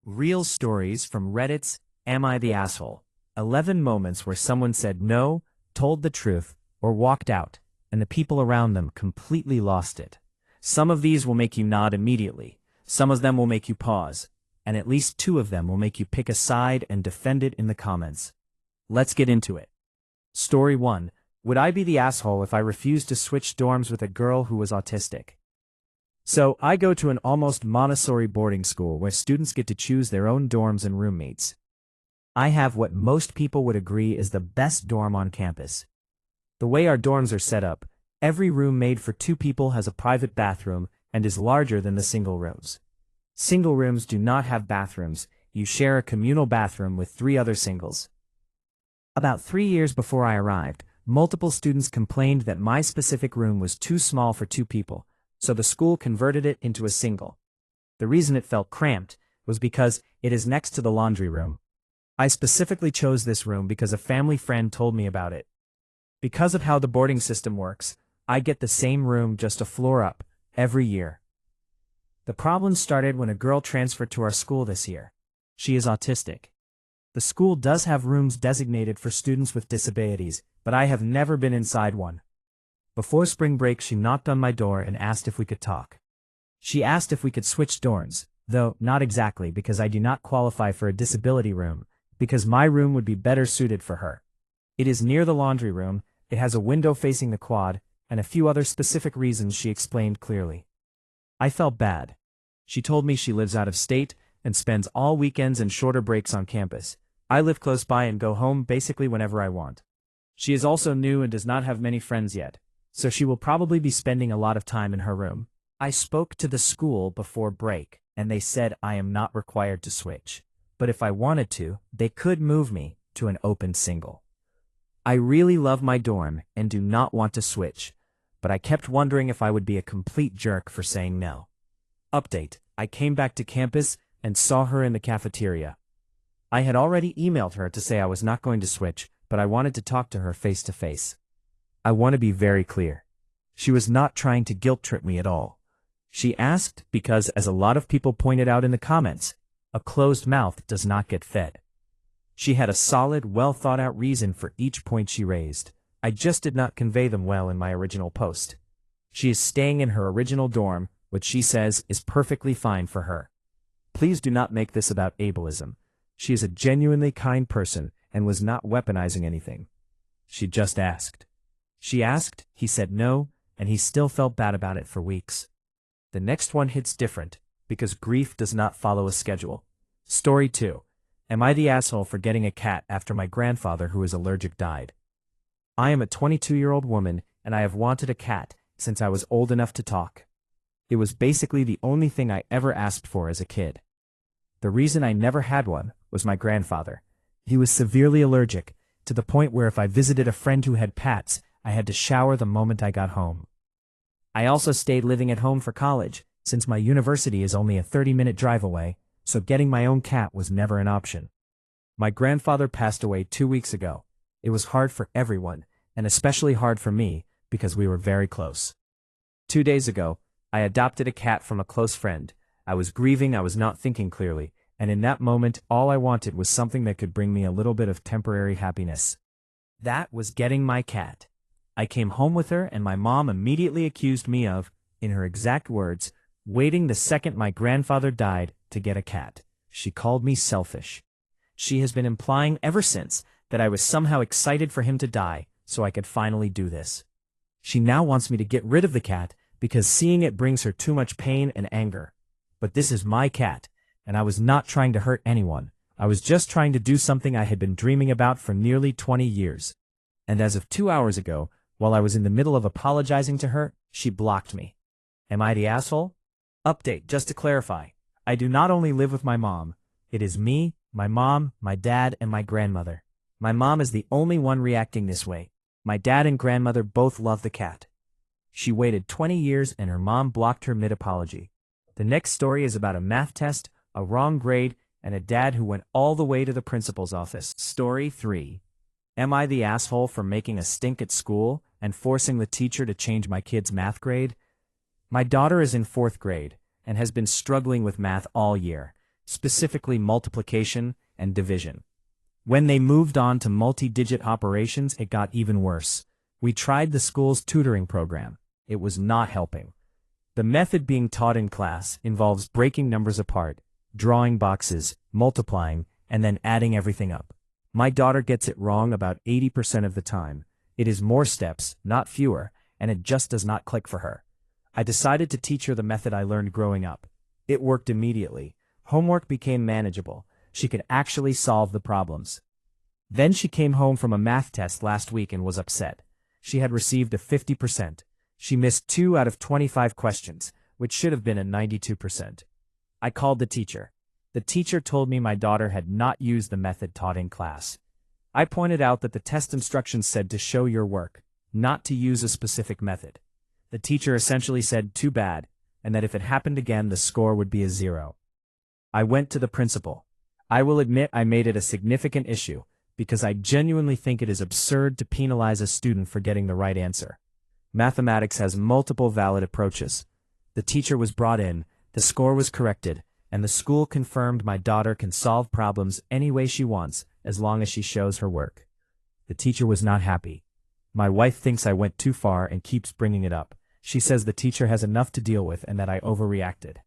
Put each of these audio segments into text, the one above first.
Real stories from Reddit's Am I the Asshole? 11 moments where someone said no, told the truth, or walked out, and the people around them completely lost it. Some of these will make you nod immediately, some of them will make you pause, and at least two of them will make you pick a side and defend it in the comments. Let's get into it. Story 1. Would I be the asshole if I refused to switch dorms with a girl who was autistic? So, I go to an almost Montessori boarding school where students get to choose their own dorms and roommates. I have what most people would agree is the best dorm on campus. The way our dorms are set up, every room made for two people has a private bathroom and is larger than the single rooms. Single rooms do not have bathrooms, you share a communal bathroom with three other singles. About 3 years before I arrived, multiple students complained that my specific room was too small for two people, so the school converted it into a single. The reason it felt cramped was because it is next to the laundry room. I specifically chose this room because a family friend told me about it. Because of how the boarding system works, I get the same room just a floor up, every year. The problem started when a girl transferred to our school this year. She is autistic. The school does have rooms designated for students with disabilities, but I have never been inside one. Before spring break, she knocked on my door and asked if we could talk. She asked if we could switch dorms, though not exactly because I do not qualify for a disability room, because my room would be better suited for her. It is near the laundry room, it has a window facing the quad, and a few other specific reasons she explained clearly. I felt bad. She told me she lives out of state and spends all weekends and shorter breaks on campus. I live close by and go home basically whenever I want. She is also new and does not have many friends yet, so she will probably be spending a lot of time in her room. I spoke to the school before break, and they said I am not required to switch, but if I wanted to, they could move me to an open single. I really love my dorm and do not want to switch, but I kept wondering if I would be a complete jerk for saying no. Update: I came back to campus and saw her in the cafeteria. I had already emailed her to say I was not going to switch, but I wanted to talk to her face to face. I want to be very clear. She was not trying to guilt trip me at all. She asked because, as a lot of people pointed out in the comments, a closed mouth does not get fed. She had a solid, well-thought-out reason for each point she raised. I just did not convey them well in my original post. She is staying in her original dorm, which she says is perfectly fine for her. Please do not make this about ableism. She is a genuinely kind person and was not weaponizing anything. She just asked. She asked, he said no, and he still felt bad about it for weeks. The next one hits different, because grief does not follow a schedule. Story 2. Am I the asshole for getting a cat after my grandfather who is allergic died? I am a 22-year-old woman, and I have wanted a cat since I was old enough to talk. It was basically the only thing I ever asked for as a kid. The reason I never had one was my grandfather. He was severely allergic, to the point where if I visited a friend who had pets, I had to shower the moment I got home. I also stayed living at home for college, since my university is only a 30-minute drive away, so getting my own cat was never an option. My grandfather passed away 2 weeks ago. It was hard for everyone, and especially hard for me, because we were very close. 2 days ago, I adopted a cat from a close friend. I was grieving, I was not thinking clearly, and in that moment, all I wanted was something that could bring me a little bit of temporary happiness. That was getting my cat. I came home with her, and my mom immediately accused me of, in her exact words, waiting the second my grandfather died to get a cat. She called me selfish. She has been implying ever since that I was somehow excited for him to die, so I could finally do this. She now wants me to get rid of the cat because seeing it brings her too much pain and anger. But this is my cat, and I was not trying to hurt anyone. I was just trying to do something I had been dreaming about for nearly 20 years. And as of 2 hours ago, while I was in the middle of apologizing to her, she blocked me. Am I the asshole? Update, just to clarify, I do not only live with my mom. It is me, my mom, my dad, and my grandmother. My mom is the only one reacting this way. My dad and grandmother both love the cat. She waited 20 years and her mom blocked her mid-apology. The next story is about a math test, a wrong grade, and a dad who went all the way to the principal's office. Story 3. Am I the asshole for making a stink at school and forcing the teacher to change my kid's math grade? My daughter is in 4th grade and has been struggling with math all year. specifically multiplication and division. When they moved on to multi-digit operations, it got even worse. We tried the school's tutoring program. It was not helping. The method being taught in class involves breaking numbers apart, drawing boxes, multiplying, and then adding everything up. My daughter gets it wrong about 80% of the time. It is more steps, not fewer, and it just does not click for her. I decided to teach her the method I learned growing up. It worked immediately. Homework became manageable. She could actually solve the problems. Then she came home from a math test last week and was upset. She had received a 50%. She missed 2 out of 25 questions, which should have been a 92%. I called the teacher. The teacher told me my daughter had not used the method taught in class. I pointed out that the test instructions said to show your work, not to use a specific method. The teacher essentially said, "Too bad," and that if it happened again, the score would be a 0. I went to the principal. I will admit I made it a significant issue, because I genuinely think it is absurd to penalize a student for getting the right answer. Mathematics has multiple valid approaches. The teacher was brought in, the score was corrected, and the school confirmed my daughter can solve problems any way she wants, as long as she shows her work. The teacher was not happy. My wife thinks I went too far and keeps bringing it up. She says the teacher has enough to deal with and that I overreacted.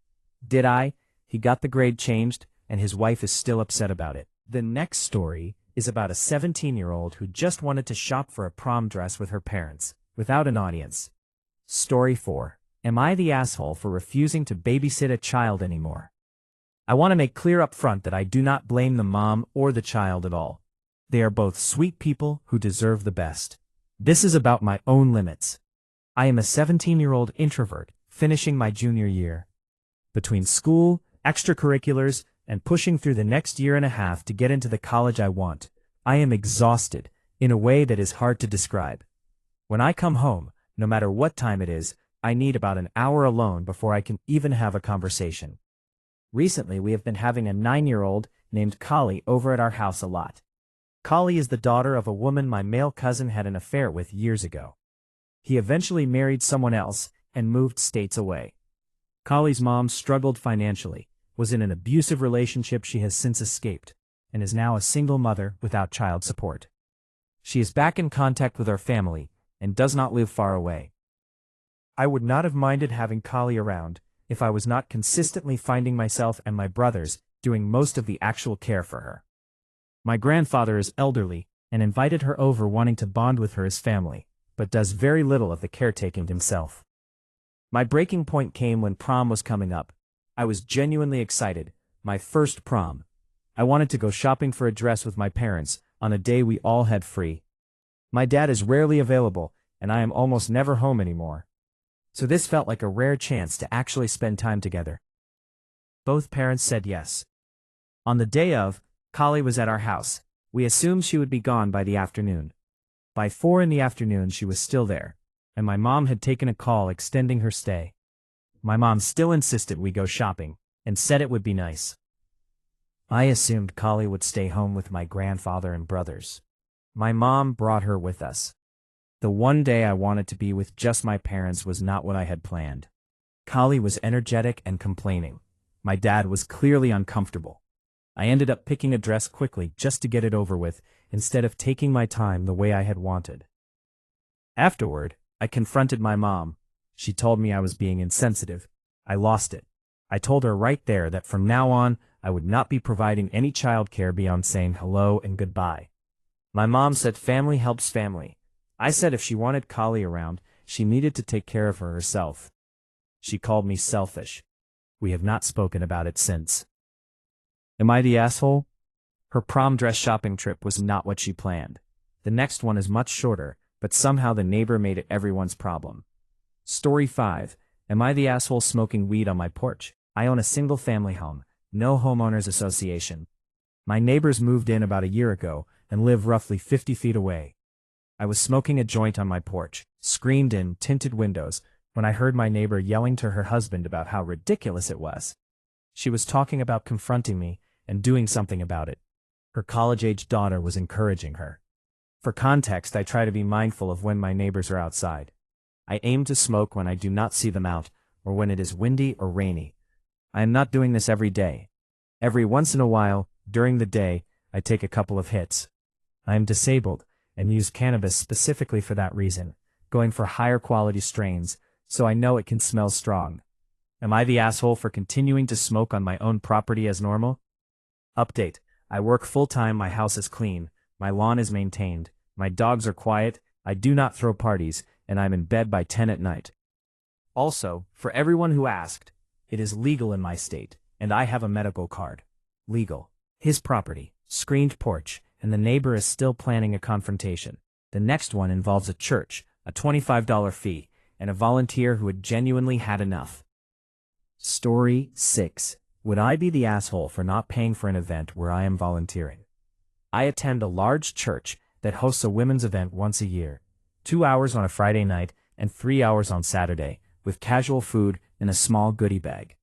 Did I? He got the grade changed, and his wife is still upset about it. The next story is about a 17-year-old who just wanted to shop for a prom dress with her parents, without an audience. Story 4. Am I the asshole for refusing to babysit a child anymore? I want to make clear up front that I do not blame the mom or the child at all. They are both sweet people who deserve the best. This is about my own limits. I am a 17-year-old introvert, finishing my junior year. Between school, extracurriculars, and pushing through the next year and a half to get into the college I want, I am exhausted, in a way that is hard to describe. When I come home, no matter what time it is, I need about an hour alone before I can even have a conversation. Recently, we have been having a 9-year-old named Kali over at our house a lot. Kali is the daughter of a woman my male cousin had an affair with years ago. He eventually married someone else and moved states away. Kali's mom struggled financially, was in an abusive relationship she has since escaped, and is now a single mother without child support. She is back in contact with our family and does not live far away. I would not have minded having Kali around if I was not consistently finding myself and my brothers doing most of the actual care for her. My grandfather is elderly and invited her over wanting to bond with her as family, but does very little of the caretaking himself. My breaking point came when prom was coming up. I was genuinely excited, my first prom. I wanted to go shopping for a dress with my parents on a day we all had free. My dad is rarely available, and I am almost never home anymore. So this felt like a rare chance to actually spend time together. Both parents said yes. On the day of, Kali was at our house. We assumed she would be gone by the afternoon. By 4 in the afternoon she was still there, and my mom had taken a call extending her stay. My mom still insisted we go shopping, and said it would be nice. I assumed Kali would stay home with my grandfather and brothers. My mom brought her with us. The one day I wanted to be with just my parents was not what I had planned. Kali was energetic and complaining. My dad was clearly uncomfortable. I ended up picking a dress quickly just to get it over with, instead of taking my time the way I had wanted. Afterward, I confronted my mom. She told me I was being insensitive. I lost it. I told her right there that from now on, I would not be providing any childcare beyond saying hello and goodbye. My mom said family helps family. I said if she wanted Kali around, she needed to take care of her herself. She called me selfish. We have not spoken about it since. Am I the asshole? Her prom dress shopping trip was not what she planned. The next one is much shorter, but somehow the neighbor made it everyone's problem. Story 5. Am I the asshole smoking weed on my porch? I own a single-family home, no homeowners association. My neighbors moved in about a year ago and live roughly 50 feet away. I was smoking a joint on my porch, screened in tinted windows, when I heard my neighbor yelling to her husband about how ridiculous it was. She was talking about confronting me and doing something about it. Her college-age daughter was encouraging her. For context, I try to be mindful of when my neighbors are outside. I aim to smoke when I do not see them out, or when it is windy or rainy. I am not doing this every day. Every once in a while, during the day, I take a couple of hits. I am disabled and use cannabis specifically for that reason, going for higher quality strains, so I know it can smell strong. Am I the asshole for continuing to smoke on my own property as normal? Update: I work full-time, my house is clean, my lawn is maintained, my dogs are quiet, I do not throw parties, and I'm in bed by 10 at night. Also, for everyone who asked, it is legal in my state, and I have a medical card. Legal. His property, screened porch, and the neighbor is still planning a confrontation. The next one involves a church, a $25 fee, and a volunteer who had genuinely had enough. Story 6. Would I be the asshole for not paying for an event where I am volunteering? I attend a large church that hosts a women's event once a year, 2 hours on a Friday night and 3 hours on Saturday, with casual food and a small goodie bag.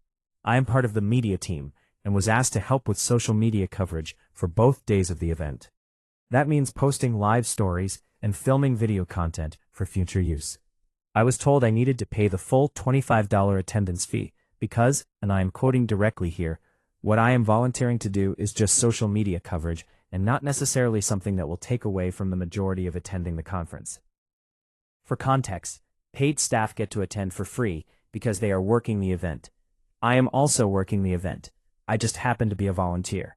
I am part of the media team and was asked to help with social media coverage for both days of the event. That means posting live stories and filming video content for future use. I was told I needed to pay the full $25 attendance fee because, and I am quoting directly here, what I am volunteering to do is just social media coverage and not necessarily something that will take away from the majority of attending the conference. For context, paid staff get to attend for free because they are working the event. I am also working the event. I just happen to be a volunteer.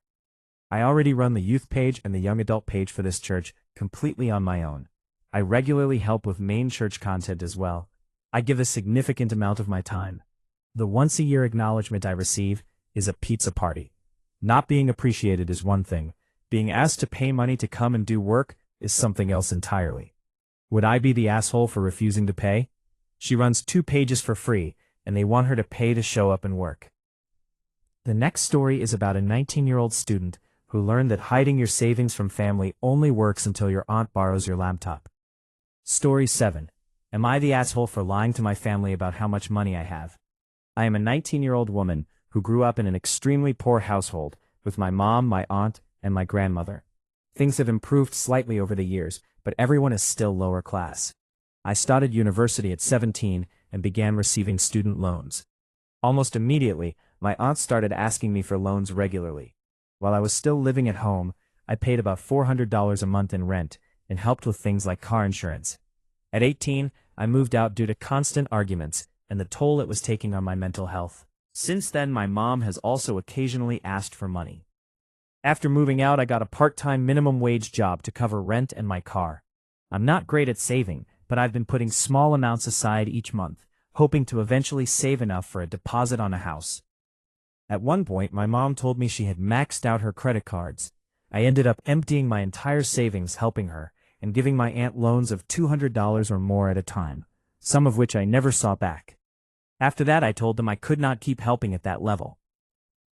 I already run the youth page and the young adult page for this church completely on my own. I regularly help with main church content as well. I give a significant amount of my time. The once-a-year acknowledgement I receive is a pizza party. Not being appreciated is one thing. Being asked to pay money to come and do work is something else entirely. Would I be the asshole for refusing to pay? She runs 2 pages for free, and they want her to pay to show up and work. The next story is about a 19-year-old student who learned that hiding your savings from family only works until your aunt borrows your laptop. Story 7. Am I the asshole for lying to my family about how much money I have? I am a 19-year-old woman who grew up in an extremely poor household with my mom, my aunt, and my grandmother. Things have improved slightly over the years, but everyone is still lower class. I started university at 17 and began receiving student loans. Almost immediately, my aunt started asking me for loans regularly. While I was still living at home, I paid about $400 a month in rent and helped with things like car insurance. At 18, I moved out due to constant arguments and the toll it was taking on my mental health. Since then, my mom has also occasionally asked for money. After moving out, I got a part-time minimum wage job to cover rent and my car. I'm not great at saving, but I've been putting small amounts aside each month, hoping to eventually save enough for a deposit on a house. At one point, my mom told me she had maxed out her credit cards. I ended up emptying my entire savings helping her and giving my aunt loans of $200 or more at a time, some of which I never saw back. After that, I told them I could not keep helping at that level.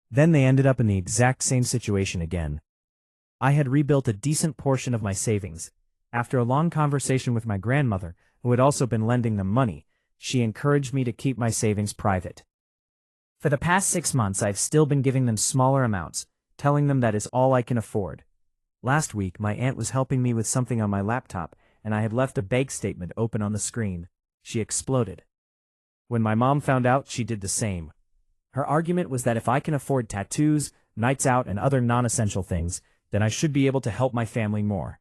Then they ended up in the exact same situation again. I had rebuilt a decent portion of my savings. After a long conversation with my grandmother, who had also been lending them money, she encouraged me to keep my savings private. For the past 6 months, I've still been giving them smaller amounts, telling them that is all I can afford. Last week, my aunt was helping me with something on my laptop, and I had left a bank statement open on the screen. She exploded. When my mom found out, she did the same. Her argument was that if I can afford tattoos, nights out, and other non-essential things, then I should be able to help my family more.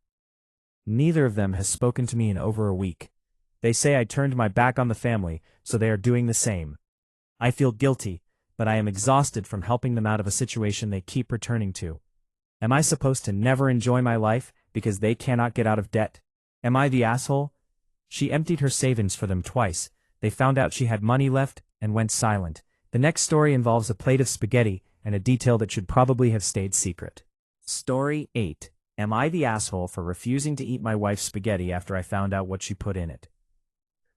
Neither of them has spoken to me in over a week. They say I turned my back on the family, so they are doing the same. I feel guilty, but I am exhausted from helping them out of a situation they keep returning to. Am I supposed to never enjoy my life because they cannot get out of debt? Am I the asshole? She emptied her savings for them twice. They found out she had money left and went silent. The next story involves a plate of spaghetti and a detail that should probably have stayed secret. Story 8. Am I the asshole for refusing to eat my wife's spaghetti after I found out what she put in it?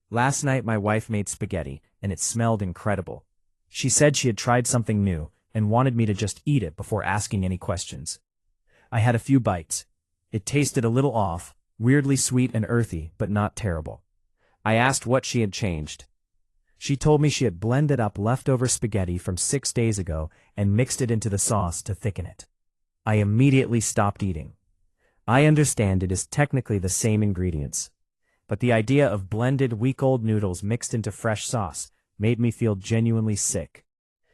Last night my wife made spaghetti, and it smelled incredible. She said she had tried something new and wanted me to just eat it before asking any questions. I had a few bites. It tasted a little off, weirdly sweet and earthy, but not terrible. I asked what she had changed. She told me she had blended up leftover spaghetti from 6 days ago and mixed it into the sauce to thicken it. I immediately stopped eating. I understand it is technically the same ingredients, but the idea of blended week-old noodles mixed into fresh sauce made me feel genuinely sick.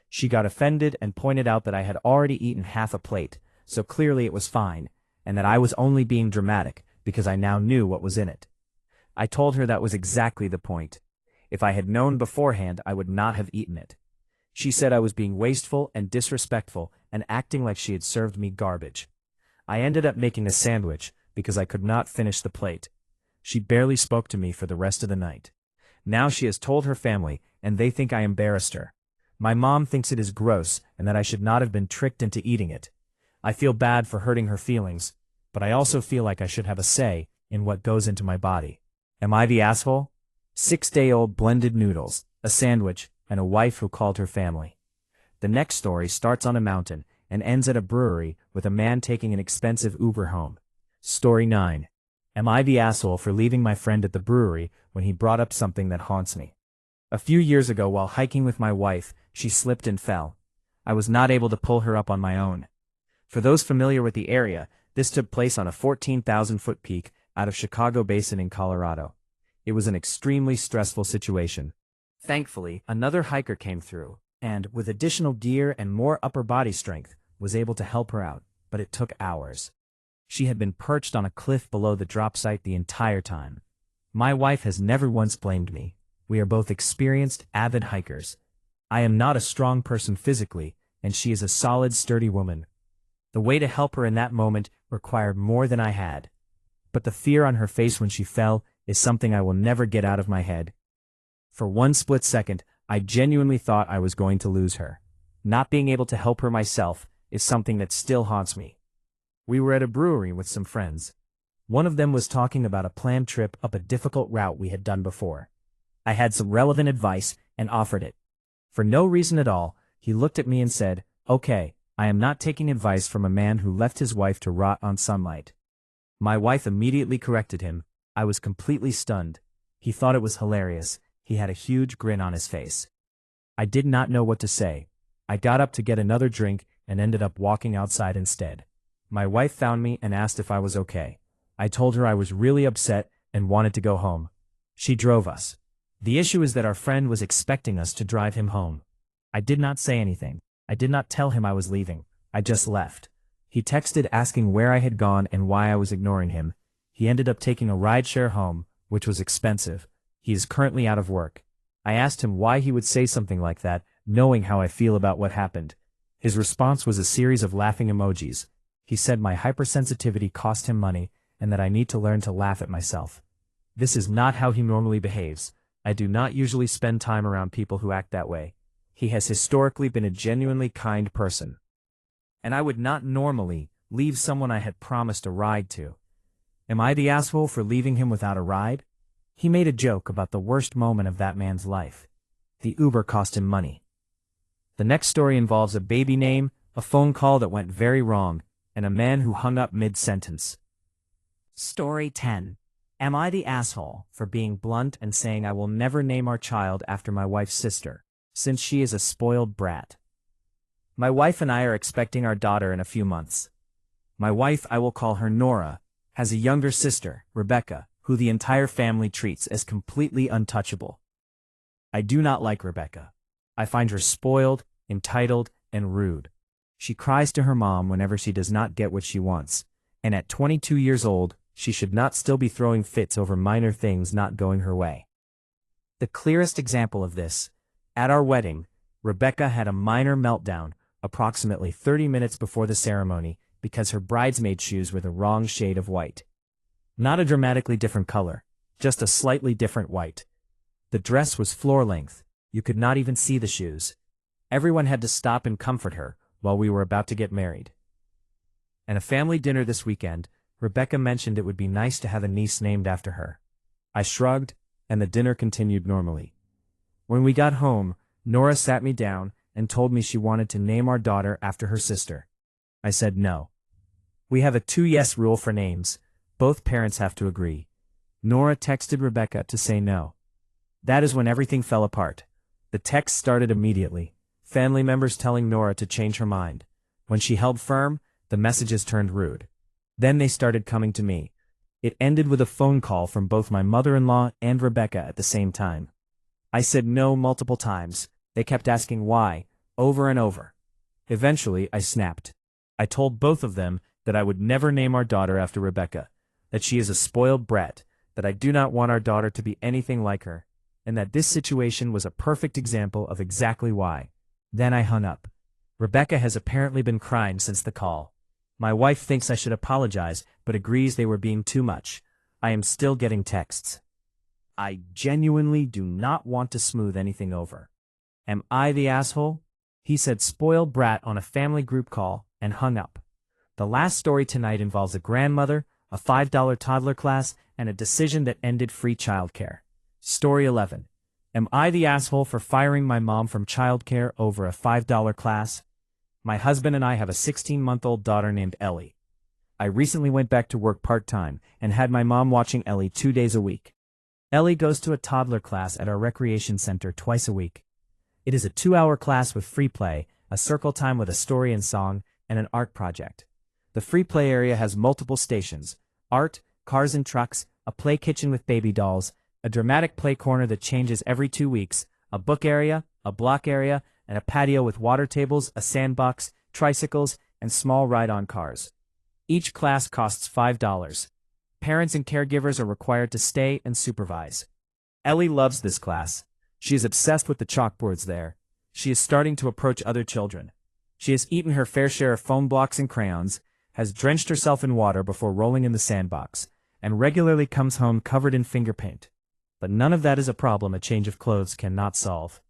She got offended and pointed out that I had already eaten half a plate, so clearly it was fine, and that I was only being dramatic because I now knew what was in it. I told her that was exactly the point. If I had known beforehand, I would not have eaten it. She said I was being wasteful and disrespectful and acting like she had served me garbage. I ended up making a sandwich because I could not finish the plate. She barely spoke to me for the rest of the night. Now she has told her family, and they think I embarrassed her. My mom thinks it is gross and that I should not have been tricked into eating it. I feel bad for hurting her feelings, but I also feel like I should have a say in what goes into my body. Am I the asshole? 6-day-old blended noodles, a sandwich, and a wife who called her family. The next story starts on a mountain and ends at a brewery with a man taking an expensive Uber home. Story 9. Am I the asshole for leaving my friend at the brewery when he brought up something that haunts me? A few years ago while hiking with my wife, she slipped and fell. I was not able to pull her up on my own. For those familiar with the area, this took place on a 14,000-foot peak out of Chicago Basin in Colorado. It was an extremely stressful situation. Thankfully, another hiker came through, and, with additional gear and more upper body strength, was able to help her out, but it took hours. She had been perched on a cliff below the drop site the entire time. My wife has never once blamed me. We are both experienced, avid hikers. I am not a strong person physically, and she is a solid, sturdy woman. The way to help her in that moment required more than I had. But the fear on her face when she fell is something I will never get out of my head. For one split second, I genuinely thought I was going to lose her. Not being able to help her myself is something that still haunts me. We were at a brewery with some friends. One of them was talking about a planned trip up a difficult route we had done before. I had some relevant advice and offered it. For no reason at all, he looked at me and said, "Okay, I am not taking advice from a man who left his wife to rot on sunlight." My wife immediately corrected him. I was completely stunned. He thought it was hilarious. He had a huge grin on his face. I did not know what to say. I got up to get another drink and ended up walking outside instead. My wife found me and asked if I was okay. I told her I was really upset and wanted to go home. She drove us. The issue is that our friend was expecting us to drive him home. I did not say anything. I did not tell him I was leaving. I just left. He texted asking where I had gone and why I was ignoring him. He ended up taking a rideshare home, which was expensive. He is currently out of work. I asked him why he would say something like that, knowing how I feel about what happened. His response was a series of laughing emojis. He said my hypersensitivity cost him money and that I need to learn to laugh at myself. This is not how he normally behaves. I do not usually spend time around people who act that way. He has historically been a genuinely kind person. And I would not normally leave someone I had promised a ride to. Am I the asshole for leaving him without a ride? He made a joke about the worst moment of that man's life. The Uber cost him money. The next story involves a baby name, a phone call that went very wrong, and a man who hung up mid-sentence. Story 10. Am I the asshole for being blunt and saying I will never name our child after my wife's sister, since she is a spoiled brat? My wife and I are expecting our daughter in a few months. My wife, I will call her Nora, has a younger sister, Rebecca, who the entire family treats as completely untouchable. I do not like Rebecca. I find her spoiled, entitled, and rude. She cries to her mom whenever she does not get what she wants, and at 22 years old, she should not still be throwing fits over minor things not going her way. The clearest example of this, at our wedding, Rebecca had a minor meltdown approximately 30 minutes before the ceremony because her bridesmaid shoes were the wrong shade of white. Not a dramatically different color, just a slightly different white. The dress was floor length. You could not even see the shoes. Everyone had to stop and comfort her while we were about to get married. At a family dinner this weekend, Rebecca mentioned it would be nice to have a niece named after her. I shrugged, and the dinner continued normally. When we got home, Nora sat me down and told me she wanted to name our daughter after her sister. I said no. We have a 2-yes rule for names. Both parents have to agree. Nora texted Rebecca to say no. That is when everything fell apart. The text started immediately, family members telling Nora to change her mind. When she held firm, the messages turned rude. Then they started coming to me. It ended with a phone call from both my mother-in-law and Rebecca at the same time. I said no multiple times. They kept asking why, over and over. Eventually, I snapped. I told both of them that I would never name our daughter after Rebecca, that she is a spoiled brat, that I do not want our daughter to be anything like her, and that this situation was a perfect example of exactly why. Then I hung up. Rebecca has apparently been crying since the call. My wife thinks I should apologize, but agrees they were being too much. I am still getting texts. I genuinely do not want to smooth anything over. Am I the asshole? He said spoiled brat on a family group call and hung up. The last story tonight involves a grandmother, a $5 toddler class, and a decision that ended free childcare. Story 11. Am I the asshole for firing my mom from childcare over a $5 class? My husband and I have a 16-month-old daughter named Ellie. I recently went back to work part-time and had my mom watching Ellie 2 days a week. Ellie goes to a toddler class at our recreation center twice a week. It is a 2-hour class with free play, a circle time with a story and song, and an art project. The free play area has multiple stations: art, cars and trucks, a play kitchen with baby dolls, a dramatic play corner that changes every 2 weeks, a book area, a block area, and a patio with water tables, a sandbox, tricycles, and small ride-on cars. Each class costs $5. Parents and caregivers are required to stay and supervise. Ellie loves this class. She is obsessed with the chalkboards there. She is starting to approach other children. She has eaten her fair share of foam blocks and crayons, has drenched herself in water before rolling in the sandbox, and regularly comes home covered in finger paint. But none of that is a problem a change of clothes cannot solve.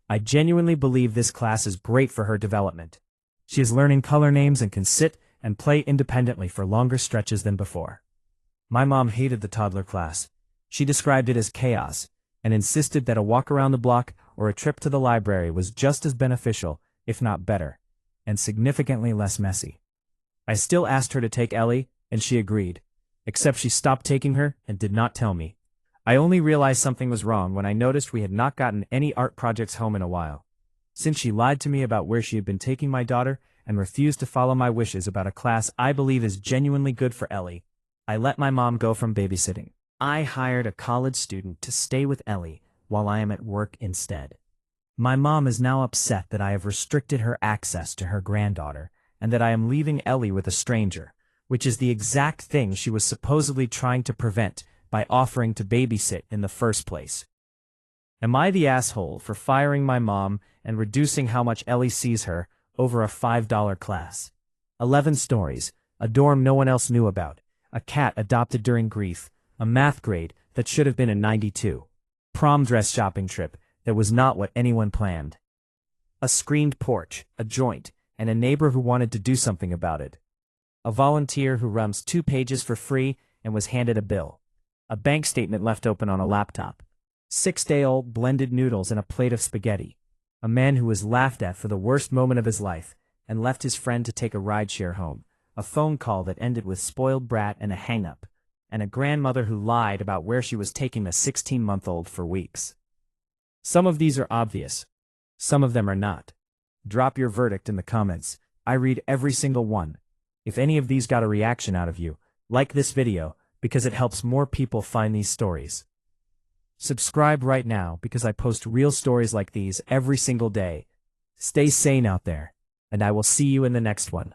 I genuinely believe this class is great for her development. She is learning color names and can sit and play independently for longer stretches than before. My mom hated the toddler class. She described it as chaos, and insisted that a walk around the block or a trip to the library was just as beneficial, if not better, and significantly less messy. I still asked her to take Ellie, and she agreed, except she stopped taking her and did not tell me. I only realized something was wrong when I noticed we had not gotten any art projects home in a while. Since she lied to me about where she had been taking my daughter and refused to follow my wishes about a class I believe is genuinely good for Ellie, I let my mom go from babysitting. I hired a college student to stay with Ellie while I am at work instead. My mom is now upset that I have restricted her access to her granddaughter and that I am leaving Ellie with a stranger, which is the exact thing she was supposedly trying to prevent by offering to babysit in the first place. Am I the asshole for firing my mom and reducing how much Ellie sees her over a $5 class? 11 stories, a dorm no one else knew about, a cat adopted during grief, a math grade that should have been a 92, prom dress shopping trip that was not what anyone planned, a screened porch, a joint, and a neighbor who wanted to do something about it, a volunteer who runs 2 pages for free and was handed a bill, a bank statement left open on a laptop, 6-day-old blended noodles and a plate of spaghetti, a man who was laughed at for the worst moment of his life and left his friend to take a rideshare home, a phone call that ended with spoiled brat and a hang-up, and a grandmother who lied about where she was taking a 16-month-old for weeks. Some of these are obvious. Some of them are not. Drop your verdict in the comments. I read every single one. If any of these got a reaction out of you, like this video, because it helps more people find these stories. Subscribe right now because I post real stories like these every single day. Stay sane out there, and I will see you in the next one.